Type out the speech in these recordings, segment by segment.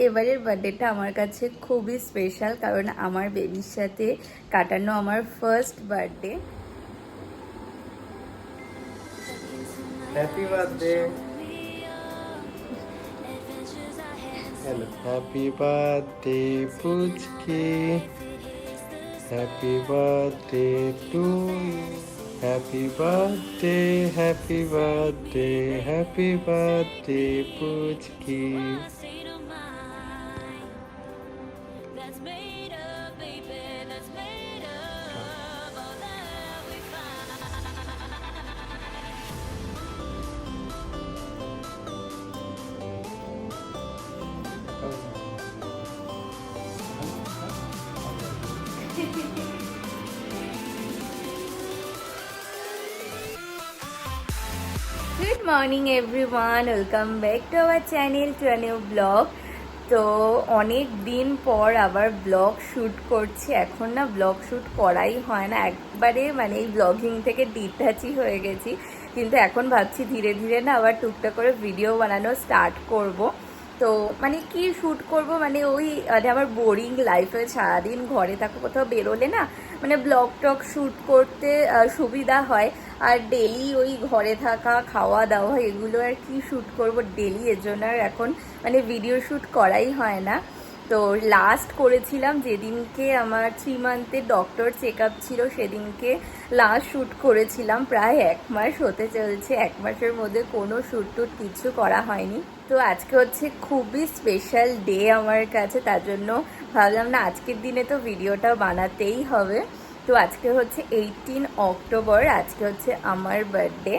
এবারের বার্থডেটা আমার কাছে খুবই স্পেশাল, কারণ আমার বেবির সাথে কাটানো আমার first birthday. Happy birthday. Hello, happy birthday পুচকি, happy birthday to you, happy birthday, happy birthday, happy birthday পুচকি। Good morning everyone, welcome back to our channel to a new blog. তো অনেক দিন পর আবার ব্লগ শ্যুট করছি। এখন না ব্লগ শ্যুট করাই হয় না, একবারে মানে এই ব্লগিং থেকে ডিটাচই হয়ে গেছি। কিন্তু এখন ভাবছি ধীরে ধীরে না আবার টুকটাক করে ভিডিও বানানো স্টার্ট করব। তো মানে কি শ্যুট করব, মানে ওই আমার বোরিং লাইফে সারাদিন ঘরে থাকো, কোথাও বেরোলে না মানে ব্লগ টক শ্যুট করতে সুবিধা হয়। আর ডেলি ওই ঘরে থাকা, খাওয়া দাওয়া, এগুলো আর কি শ্যুট করব ডেলি, এর জন্য আর এখন মানে ভিডিও শ্যুট করাই হয় না। তো লাস্ট করেছিলাম যেদিনকে আমার 3 মান্থের ডক্টর চেক আপ ছিল, সেদিনকে লাস্ট শ্যুট করেছিলাম। প্রায় 1 মাস হতে চলছে, 1 মাসের মধ্যে কোনো শ্যুট টুট কিছু করা হয়নি। তো আজকে হচ্ছে খুবই স্পেশাল ডে আমার কাছে, তার জন্য ভাবলাম না আজকের দিনে তো ভিডিওটা বানাতেই হবে। তো আজকে হচ্ছে 18 অক্টোবর, আজকে হচ্ছে আমার বার্থডে।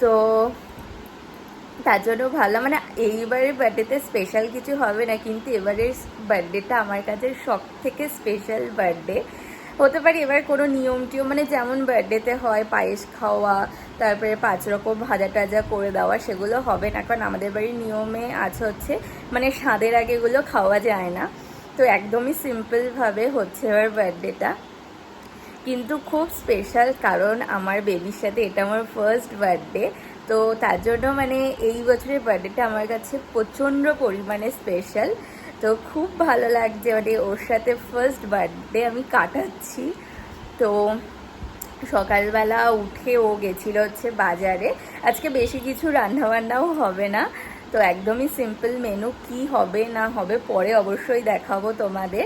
তো তার জন্য ভাবলাম মানে এইবারের বার্থডেতে স্পেশাল কিছু হবে না, কিন্তু এবারের বার্থডেটা আমার কাছে সব থেকে স্পেশাল বার্থডে হতে পারে। এবার কোনো নিয়ম টিয়ম মানে যেমন বার্থডেতে হয় পায়েস খাওয়া, তারপরে 5 রকম ভাজা টাজা করে দেওয়া, সেগুলো হবে না। কারণ আমাদের বাড়ির নিয়মে আছে হচ্ছে মানে স্বাদের আগে এগুলো খাওয়া যায় না। তো একদমই সিম্পলভাবে হচ্ছে এবার বার্থডেটা, কিন্তু খুব স্পেশাল কারণ আমার বেবির সাথে এটা আমার ফার্স্ট বার্থডে। তো তার জন্য মানে এই বছরের বার্থডেটা আমার কাছে প্রচণ্ড পরিমাণে স্পেশাল। তো খুব ভালো লাগছে মানে ওর সাথে ফার্স্ট বার্থডে আমি কাটাচ্ছি। তো সকালবেলা উঠে ও গেছিল হচ্ছে বাজারে। আজকে বেশি কিছু রান্নাবান্নাও হবে না, তো একদমই সিম্পল মেনু, কি হবে না হবে পরে অবশ্যই দেখাবো তোমাদের।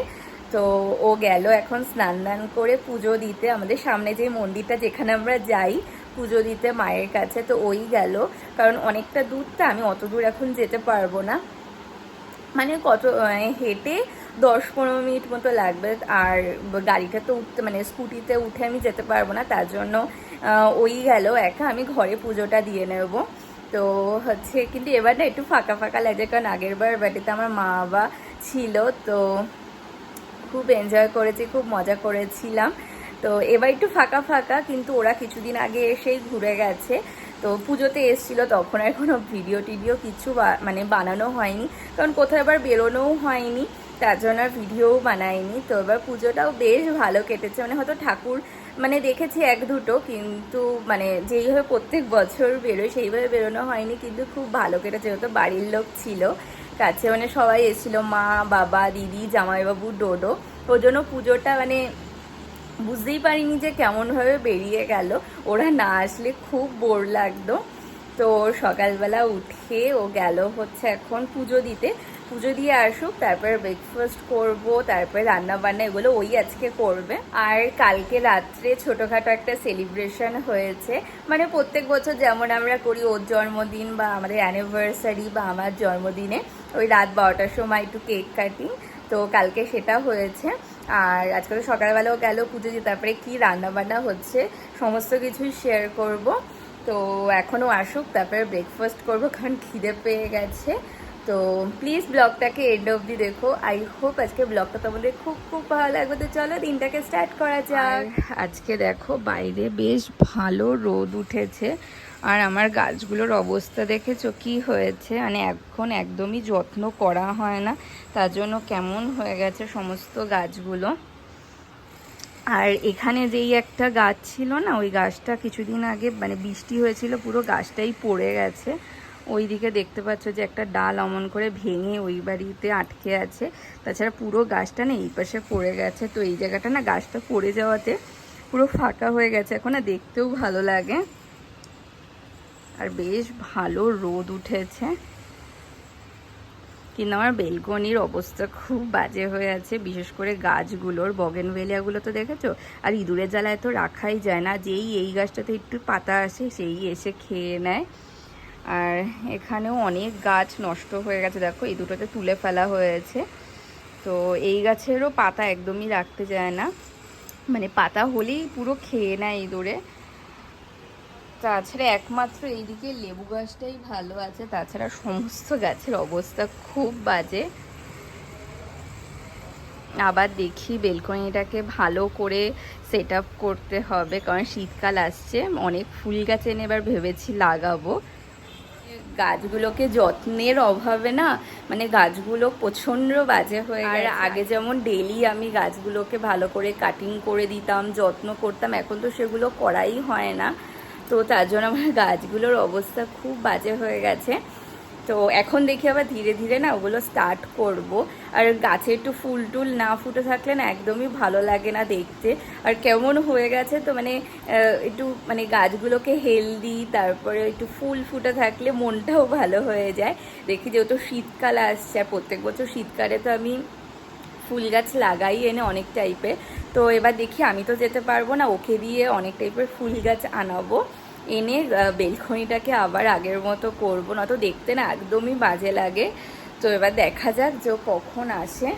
তো ও গেল এখন স্নান দান করে পুজো দিতে আমাদের সামনে যে মন্দিরটা, যেখানে আমরা যাই পুজো দিতে মায়ের কাছে, তো ওই গেল। কারণ অনেকটা দূরটা, আমি অত দূর এখন যেতে পারবো না, মানে কত হেঁটে 10-15 মিনিট মতো লাগবে। আর গাড়িটা তো উঠতে মানে স্কুটিতে উঠে আমি যেতে পারবো না, তার জন্য ওই গেল একা, আমি ঘরে পুজোটা দিয়ে নেব। তো হচ্ছে কিন্তু এবার না একটু ফাঁকা ফাঁকা লাগছে, কারণ আগের বার বাড়িতে আমার মা বাবা ছিল, তো খুব এনজয় করেছি, খুব মজা করেছিলাম। তো এবার একটু ফাঁকা ফাঁকা, কিন্তু ওরা কিছুদিন আগে এসেই ঘুরে গেছে। তো পুজোতে এসেছিল, তখন আর কোনো ভিডিও টিডিও কিছু মানে বানানো হয়নি, কারণ কোথাও এবার বেরোনোও হয়নি, তার জন্য আর ভিডিওও বানাইনি। তো এবার পুজোটাও বেশ ভালো কেটেছে, মানে হয়তো ঠাকুর মানে দেখেছি 1-2, কিন্তু মানে যেইভাবে প্রত্যেক বছর বেরোয় সেইভাবে বেরোনো হয়নি, কিন্তু খুব ভালো কেটেছে। যেহেতু বাড়ির লোক ছিল কাছে, মানে সবাই এসেছিলো, মা বাবা দিদি জামাইবাবু ডোডো, ওর জন্য পুজোটা মানে বুঝতেই পারিনি যে কেমনভাবে বেরিয়ে গেল। ওরা না আসলে খুব বোর লাগতো। তো সকালবেলা উঠে ও গেল হচ্ছে এখন পুজো দিতে, পুজো দিয়ে আসুক, তারপর ব্রেকফাস্ট করব, তারপর রান্না বান্না এগুলো ওই আজকে করবে। আর কালকে রাত্রে ছোটোখাটো একটা সেলিব্রেশন হয়েছে, মানে প্রত্যেক বছর যেমন আমরা করি, ওর জন্মদিন বা আমাদের অ্যানিভার্সারি বা আমার জন্মদিনে ওই রাত 12টার সময় একটু কেক কাটিং, তো কালকে সেটা হয়েছে। আর আজকে তো সকালবেলাও গেল পুজো দিয়ে, তারপরে কি রান্না বান্না হচ্ছে সমস্ত কিছুই শেয়ার করব। তো এখনও আসুক, তারপরে ব্রেকফাস্ট করবো, কারণ খিদে পেয়ে গেছে। তো প্লিজ ব্লগটাকে এন্ড অবধি দেখো, আই হোপ আজকে ব্লগটা তোমাদের খুব খুব ভালো লাগবে। তো চলো দিনটাকে স্টার্ট করা যাক। আজকে দেখো বাইরে বেশ ভালো রোদ উঠেছে, আর আমার গাছগুলোর অবস্থা দেখেছো কি হয়েছে, মানে এখন একদমই যত্ন করা হয় না, তার জন্য কেমন হয়ে গেছে সমস্ত গাছগুলো। আর এখানে যেই একটা গাছ ছিল না, ওই গাছটা কিছুদিন আগে মানে বৃষ্টি হয়েছিল, পুরো গাছটাই পড়ে গেছে। ওই দিকে দেখতে পাচ্ছ যে একটা ডাল অমন করে ভেঙে ওই বাড়িতে আটকে আছে। তাছাড়া পুরো গাছটা না এই পাশে পড়ে গেছে, তো এই জায়গাটা না গাছটা পড়ে যাওয়াতে পুরো ফাঁকা হয়ে গেছে। এখন না দেখতেও ভালো লাগে, আর বেশ ভালো রোদ উঠেছে। কিন্তু আমার বেলকনির অবস্থা খুব বাজে হয়ে আছে, বিশেষ করে গাছগুলোর। বগেনভেলিয়াগুলো তো দেখেছো, আর ইঁদুরের জ্বালায় তো রাখাই যায় না। যেই এই গাছটাতে একটু পাতা আসে সেই এসে খেয়ে নেয়। আর এখানেও অনেক গাছ নষ্ট হয়ে গেছে, দেখো এই দুটোতে তুলে ফেলা হয়েছে। তো এই গাছেরও পাতা একদমই রাখতে যায় না, মানে পাতা হলেই পুরো খেয়ে নেয় ইঁদুরে। তাছাড়া একমাত্র এইদিকে লেবু গাছটাই ভালো আছে, তাছাড়া সমস্ত গাছের অবস্থা খুব বাজে। আবার দেখি বেলকনিটাকে ভালো করে সেট আপ করতে হবে, কারণ শীতকাল আসছে। অনেক ফুল গাছ এনে এবার ভেবেছি লাগাবো। গাছগুলোকে যত্নের অভাবে না মানে গাছগুলো প্রচণ্ড বাজে হয়ে গেছে। আর আগে যেমন ডেলি আমি গাছগুলোকে ভালো করে কাটিং করে দিতাম, যত্ন করতাম, এখন তো সেগুলো করাই হয় না। তো তার জন্য আমার গাছগুলোর অবস্থা খুব বাজে হয়ে গেছে। তো এখন দেখি আবার ধীরে ধীরে না ওগুলো স্টার্ট করব। আর গাছে একটু ফুল টুল না ফুটে থাকলে না একদমই ভালো লাগে না দেখতে। আর কেমন হয়ে গেছে তো মানে একটু মানে গাছগুলোকে হেলদি, তারপরে একটু ফুল ফুটে থাকলে মনটাও ভালো হয়ে যায়। দেখি যেহেতু শীতকাল আসছে, আর প্রত্যেক বছর শীতকালে তো আমি ফুল গাছ লাগাই এনে অনেক টাইপের। তো এবার দেখি, আমি তো যেতে পারবো না, ওকে দিয়ে অনেক টাইপের ফুল গাছ আনাবো, এনে বেলকনিটাকে আবার আগের মতো করবো, না তো দেখতে না একদমই বাজে লাগে। তো এবার দেখা যাক যে ও কখন আসে।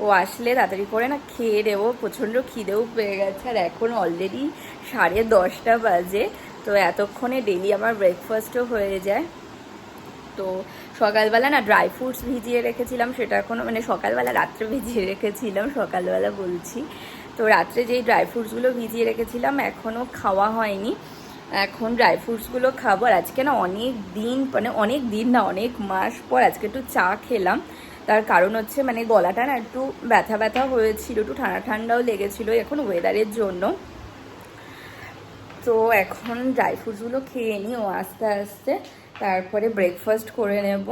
ও আসলে তাড়াতাড়ি করে না খেয়ে দেবো, প্রচণ্ড খিদেও পেয়ে গেছে। আর এখন অলরেডি 10:30 বাজে, তো এতক্ষণে ডেলি আমার ব্রেকফাস্টও হয়ে যায়। তো সকালবেলা না ড্রাই ফ্রুটস ভিজিয়ে রেখেছিলাম, সেটা এখনও মানে সকালবেলা রাত্রে ভিজিয়ে রেখেছিলাম, সকালবেলা বলছি। তো রাত্রে যেই ড্রাই ফ্রুটসগুলো ভিজিয়ে রেখেছিলাম এখনও খাওয়া হয়নি, এখন ড্রাই ফ্রুটসগুলো খাবো। আর আজকে না অনেক দিন মানে অনেক দিন না অনেক মাস পর আজকে একটু চা খেলাম। তার কারণ হচ্ছে মানে গলাটা না একটু ব্যথা ব্যথা হয়েছিল, একটু ঠান্ডা ঠান্ডাও লেগেছিলো এখন ওয়েদারের জন্য। তো এখন ড্রাই ফ্রুটসগুলো খেয়ে নিই, ও আস্তে আস্তে তারপরে ব্রেকফাস্ট করে নেব।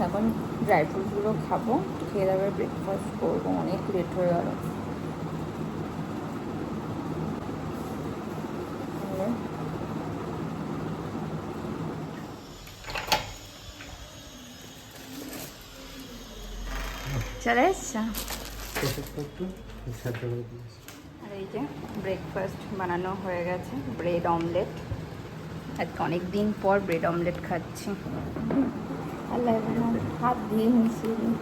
এখন ড্রাই ফ্রুটসগুলো খাবো, খেয়ে তারপরে ব্রেকফাস্ট করবো, অনেক লেট হয়ে গেল। চলে এসছে। আর এই যে ব্রেকফাস্ট বানানো হয়ে গেছে, ব্রেড অমলেট। আজকে অনেক দিন পর ব্রেড অমলেট খাচ্ছি। আল্লাহ হাত দিয়ে মিশিয়ে দিই।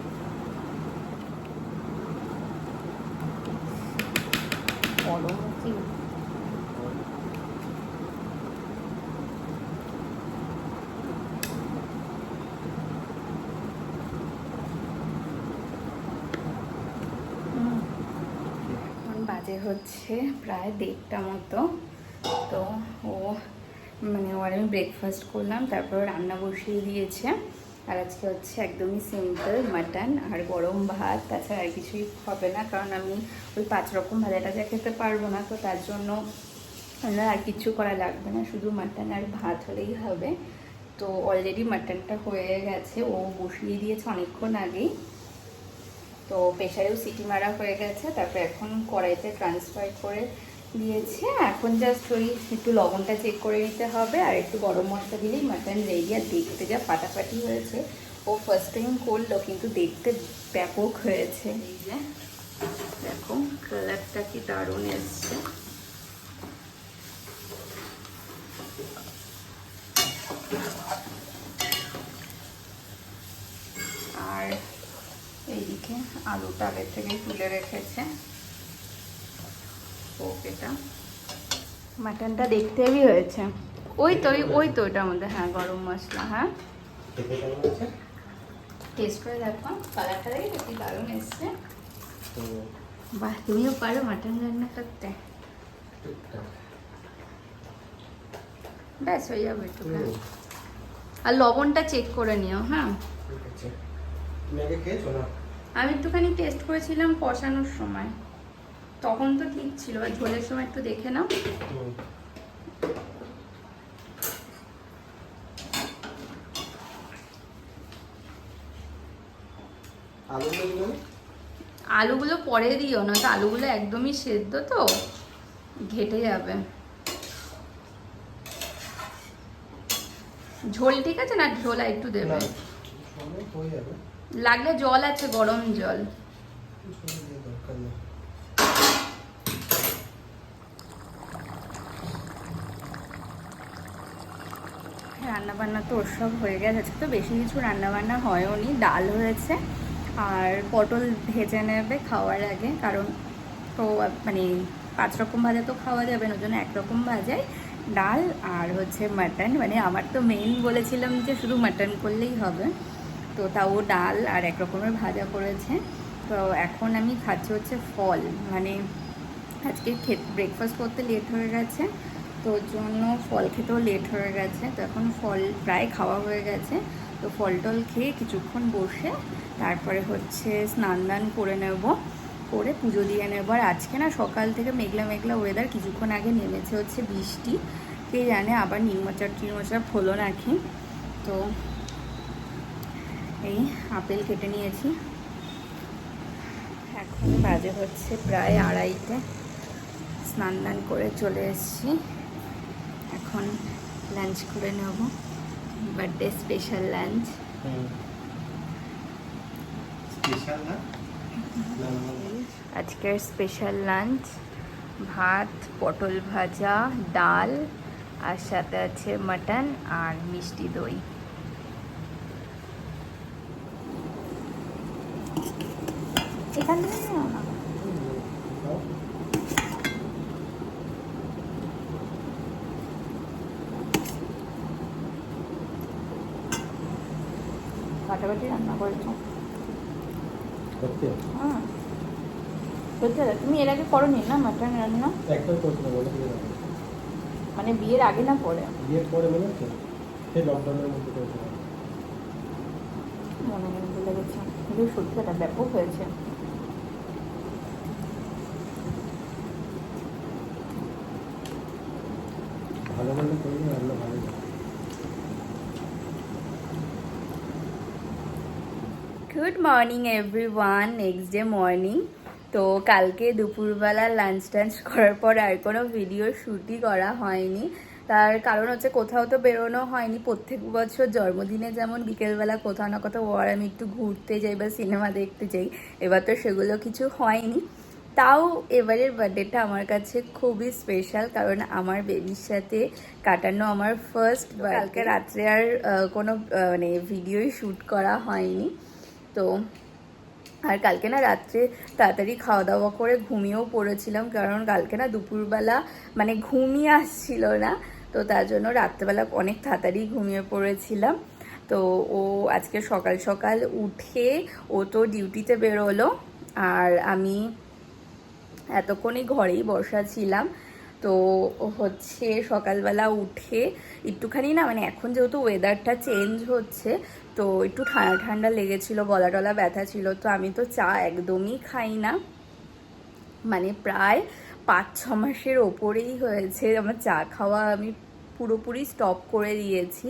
গরম হচ্ছে। বাজে হচ্ছে প্রায় 1:30 মতো। তো ও মানে ওর আমি ব্রেকফাস্ট করলাম, তারপর রান্না বসিয়ে দিয়েছে। আর আজকে হচ্ছে একদমই সিম্পল মাটন আর গরম ভাত, তাছাড়া আর কিছুই হবে না, কারণ আমি ওই 5 রকম ভাজা টাজা খেতে পারবো না। তো তার জন্য আর কিছু করা লাগবে না, শুধু মাটন আর ভাত হলেই হবে। তো অলরেডি মাটনটা হয়ে গেছে, ও বসিয়ে দিয়েছে অনেকক্ষণ আগেই। তো প্রেশারেও সিটি মারা হয়ে গেছে, তারপর এখন কড়াইতে ট্রান্সফার করে দিয়েছে। এখন জাস্ট ওই একটু লবণটা চেক করে নিতে হবে, আর একটু গরম মশলা দিলেই মাটন রেডি। আর দেখতে যা ফাটাফাটি হয়েছে, ও ফার্স্ট টাইম করলো কিন্তু দেখতে ব্যাপক হয়েছে। এই যে দেখো কালারটা কি দারুণ এসছে। আর এইদিকে আলুটা আগের থেকেই তুলে রেখেছে। ওকেটা মাটনটা দেখতে হেভি হয়েছে। ওই তো ওইটার মধ্যে, হ্যাঁ গরম মশলা। হ্যাঁ টেস্ট করে দেখো, কালারটা দেখে কি দারুণ এসছে। বাহ, তুমিও পারো মাটন রান্না করতে। ব্যাস হয়ে যাবে একটু। আর লবণটা চেক করে নিও। হ্যাঁ আমি একটুখানি টেস্ট করেছিলাম কষানোর সময়, তখন তো ঠিক ছিল, আর ঝোলের সময় একটু দেখে নাও। আলুগুলো পরে দিও না, তো আলুগুলো একদমই সেদ্ধ তো ঘেটে যাবে। ঝোল ঠিক আছে না? ঝোল আর একটু দেবে, লাগলে জল আছে, গরম জল। রান্না বান্না তো ওর সব হয়ে গেছে, আজকে তো বেশি কিছু রান্না বান্না হয়ও নি, ডাল হয়েছে আর পটল ভেজে নেবে খাওয়ার আগে, কারণ তো মানে 5 রকম ভাজা তো খাওয়া যাবে না, ওই জন্য 1 রকম ভাজায় ডাল আর হচ্ছে মাটন। মানে আমার তো মেইন বলেছিলাম যে শুধু মাটন করলেই হবে, তো তাও ডাল আর 1 রকমের ভাজা করেছে। তো এখন আমি খাচ্ছি হচ্ছে ফল, মানে আজকে ব্রেকফাস্ট করতে লেট হয়ে গেছে, তো ওর জন্য ফল খেতেও লেট হয়ে গেছে। তো এখন ফল প্রায় খাওয়া হয়ে গেছে, তো ফল টল খেয়ে কিছুক্ষণ বসে তারপরে হচ্ছে স্নান দান করে নেব, করে পুজো দিয়ে নেব। আর আজকে না সকাল থেকে মেঘলা মেঘলা ওয়েদার, কিছুক্ষণ আগে নেমেছে হচ্ছে বৃষ্টি, কে জানে আবার নির্মচার টিরমচার হলো নাকি। তো এই আপেল কেটে নিয়েছি, এখন বাজে হচ্ছে প্রায় 2:30, স্নান দান করে চলে এসেছি, এখন লাঞ্চ করে নেব, বার্থডে স্পেশাল লাঞ্চ। আজকের স্পেশাল লাঞ্চ ভাত, পটল ভাজা, ডাল, আর সাথে আছে মাটন আর মিষ্টি দই। এখান থেকে নাও না। কাটাকাটি রান্না করেছো? হ্যাঁ সত্যি, তুমি এর আগে করোনি না মাটন রান্না? মানে বিয়ের আগে না পরে? বিয়ের পরে মনে হচ্ছে, সেই লকডাউনের মধ্যে করেছিলাম। মনে নেই, ভুলে গেছি, কিন্তু সত্যি একটা ব্যাপক হয়েছে। ভালো ভালো করলে রান্না ভালো। Good morning everyone, next day morning. তো কালকে দুপুরবেলা লাঞ্চ টাঞ্চ করার পর আর কোনো ভিডিও শ্যুটই করা হয়নি, তার কারণ হচ্ছে কোথাও তো বেরোনো হয়নি। প্রত্যেক বছর জন্মদিনে যেমন বিকেলবেলা কোথাও না কোথাও ওর আমি একটু ঘুরতে যাই বা সিনেমা দেখতে যাই, এবার তো সেগুলো কিছু হয়নি। তাও এবারের বার্থডেটা আমার কাছে খুবই স্পেশাল, কারণ আমার বেবির সাথে কাটানো আমার ফার্স্ট। কালকে রাত্রে আর কোনো মানে ভিডিওই শ্যুট করা হয়নি। তো আর কালকে না রাত্রে তাড়াতাড়ি খাওয়া দাওয়া করে ঘুমিয়েও পড়েছিলাম, কারণ কালকে না দুপুরবেলা মানে ঘুমিয়ে আসছিল না, তো তার জন্য রাত্রেবেলা অনেক তাড়াতাড়ি ঘুমিয়ে পড়েছিলাম। তো ও আজকে সকাল সকাল উঠে ও তো ডিউটিতে বেরোলো, আর আমি এতক্ষণই ঘরেই বসা ছিলাম। তো হচ্ছে সকালবেলা উঠে একটুখানি না, মানে এখন যেহেতু ওয়েদারটা চেঞ্জ হচ্ছে, তো একটু ঠান্ডা ঠান্ডা লেগেছিল, গলা টলা ব্যথা ছিল। তো আমি তো চা একদমই খাই না, মানে প্রায় 5-6 মাসের ওপরেই হয়েছে আমার চা খাওয়া, আমি পুরোপুরি স্টপ করে দিয়েছি।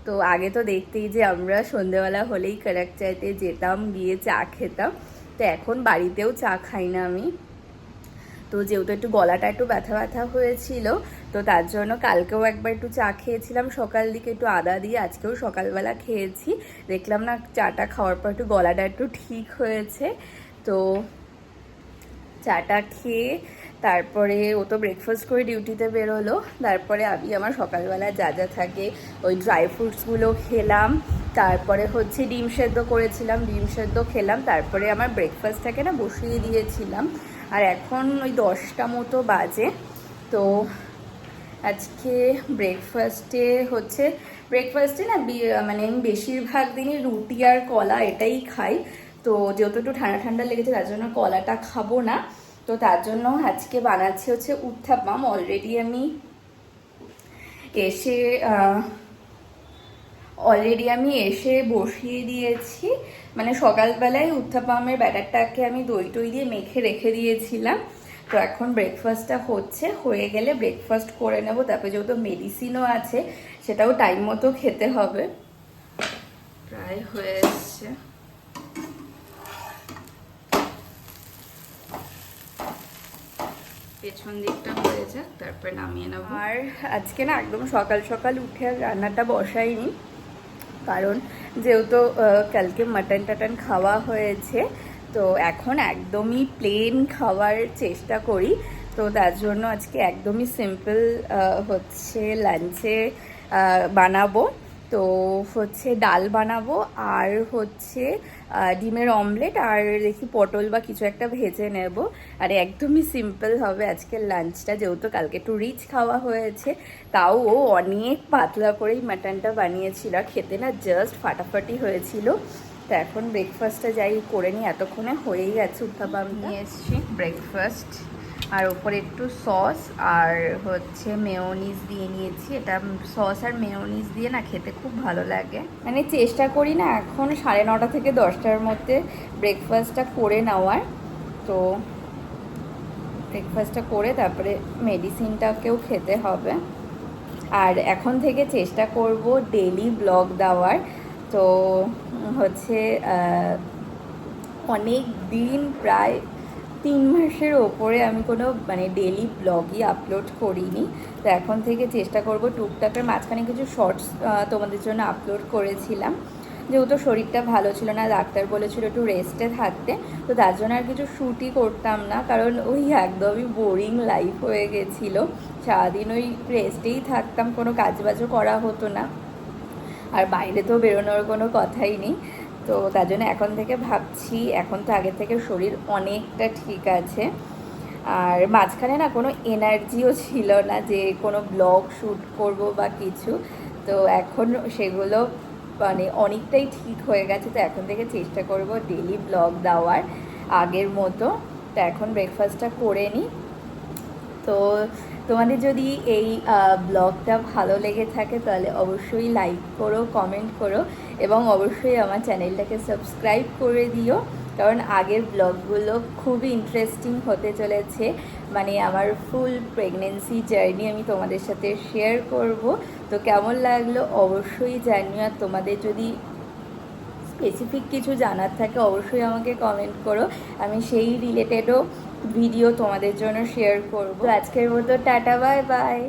তো আগে তো দেখতেই যে আমরা সন্ধেবেলা হলেই কারাক চাইতে যেতাম, গিয়ে চা খেতাম, তো এখন বাড়িতেও চা খাই না আমি। তো যেহেতু একটু গলাটা একটু ব্যথা ব্যথা হয়েছিল, তো তার জন্য কালকেও একবার একটু চা খেয়েছিলাম সকাল দিকে একটু আদা দিয়ে, আজকেও সকালবেলা খেয়েছি, দেখলাম না চাটা খাওয়ার পর একটু গলাটা একটু ঠিক হয়েছে। তো চাটা খেয়ে তারপরে ও তো ব্রেকফাস্ট করে ডিউটিতে বেরোলো, তারপরে আমি আমার সকালবেলা যা যা থাকে ওই ড্রাই ফ্রুটসগুলো খেলাম, তারপরে হচ্ছে ডিম সেদ্ধ করেছিলাম, ডিম সেদ্ধ খেলাম, তারপরে আমার ব্রেকফাস্টটাকে না বসিয়ে দিয়েছিলাম। আর এখন ওই 10টা মতো বাজে। তো আজকে ব্রেকফাস্টে না মানে আমি বেশিরভাগ দিনই রুটি আর কলা এটাই খাই। তো যেহেতু একটু ঠান্ডা ঠান্ডা লেগেছে তার জন্য কলাটা খাবো না, তো তার জন্য আজকে বানাচ্ছি হচ্ছে উত্থাপাম। অলরেডি আমি এসে অলরেডি আমি এসে বসিয়ে দিয়েছি, মানে সকালবেলায় উত্থাপামের ব্যাটারটাকে আমি দই টই দিয়ে মেখে রেখে দিয়েছিলাম। তো এখন ব্রেকফাস্টটা হয়ে গেলে ব্রেকফাস্ট করে নেব, তারপরে যেহেতু মেডিসিনও আছে সেটাও টাইম মতো খেতে হবে। প্রায় হয়ে এসছে। পেছন দিকটা হয়ে যাক, তারপরে নামিয়ে নেব। আর আজকে না একদম সকাল সকাল উঠে আর রান্নাটা বসাইনি, কারণ যেহেতু কালকে মাটন টাটন খাওয়া হয়েছে, তো এখন একদমই প্লেন খাওয়ার চেষ্টা করি। তো তার জন্য আজকে একদমই সিম্পল হচ্ছে লাঞ্চে বানাবো। তো হচ্ছে ডাল বানাবো, আর হচ্ছে ডিমের অমলেট, আর দেখি পটল বা কিছু একটা ভেজে নেব। আর একদমই সিম্পল হবে আজকের লাঞ্চটা, যেহেতু কালকে একটু রিচ খাওয়া হয়েছে। তাও ও অনেক পাতলা করেই মাটনটা বানিয়েছিল, আর খেতে না জাস্ট ফাটাফাটি হয়েছিল। তো এখন ব্রেকফাস্টটা যাই করে নিই, এতক্ষণে হয়েই গেছে। উত্তাপাম নিয়ে এসছি ব্রেকফাস্ট, আর ওপরে একটু সস আর হচ্ছে মেয়োনিজ দিয়ে নিয়েছি। এটা সস আর মেয়োনিজ দিয়ে না খেতে খুব ভালো লাগে। মানে চেষ্টা করি না এখন 9:30 থেকে 10টার মধ্যে ব্রেকফাস্টটা করে নেওয়ার। তো ব্রেকফাস্টটা করে তারপরে মেডিসিনটাকেও খেতে হবে। আর এখন থেকে চেষ্টা করব ডেলি ব্লগ দেওয়ার। তো হচ্ছে অনেক দিন, প্রায় 3 মাসের ওপরে আমি কোনো মানে ডেলি ব্লগই আপলোড করিনি। তো এখন থেকে চেষ্টা করব টুকটাকের মাঝখানে কিছু শর্টস তোমাদের জন্য আপলোড করেছিলাম, যেহেতু শরীরটা ভালো ছিল না, ডাক্তার বলেছিল একটু রেস্টে থাকতে। তো তার জন্য আর কিছু শ্যুটই করতাম না, কারণ ওই একদমই বোরিং লাইফ হয়ে গেছিলো। সারাদিন ওই রেস্টেই থাকতাম, কোনো কাজবাজও করা হতো না, আর বাইরে তো বেরোনোর কোনো কথাই নেই। তো তার জন্য এখন থেকে ভাবছি, এখন তো আগের থেকে শরীর অনেকটা ঠিক আছে। আর মাঝখানে না কোনো এনার্জিও ছিল না যে কোনো ব্লগ শ্যুট করব বা কিছু। তো এখন সেগুলো মানে অনেকটাই ঠিক হয়ে গেছে। তো এখন থেকে চেষ্টা করব ডেলি ব্লগ দেওয়ার আগের মতো। তো এখন ব্রেকফাস্টটা করে নিই। তো তোমাদের যদি এই ব্লগটা ভালো লেগে থাকে তাহলে অবশ্যই লাইক করো, কমেন্ট করো, এবং অবশ্যই আমার চ্যানেলটাকে সাবস্ক্রাইব করে দিও, কারণ আগের ব্লগগুলো খুবই ইন্টারেস্টিং হতে চলেছে। মানে আমার ফুল প্রেগনেন্সি জার্নি আমি তোমাদের সাথে শেয়ার করব। তো কেমন লাগলো অবশ্যই জানিও। আর তোমাদের যদি স্পেসিফিক কিছু জানার থাকে অবশ্যই আমাকে কমেন্ট করো, আমি সেই রিলেটেডও ভিডিও তোমাদের জন্য শেয়ার করব। আজকের মতো টাটা, বাই বাই।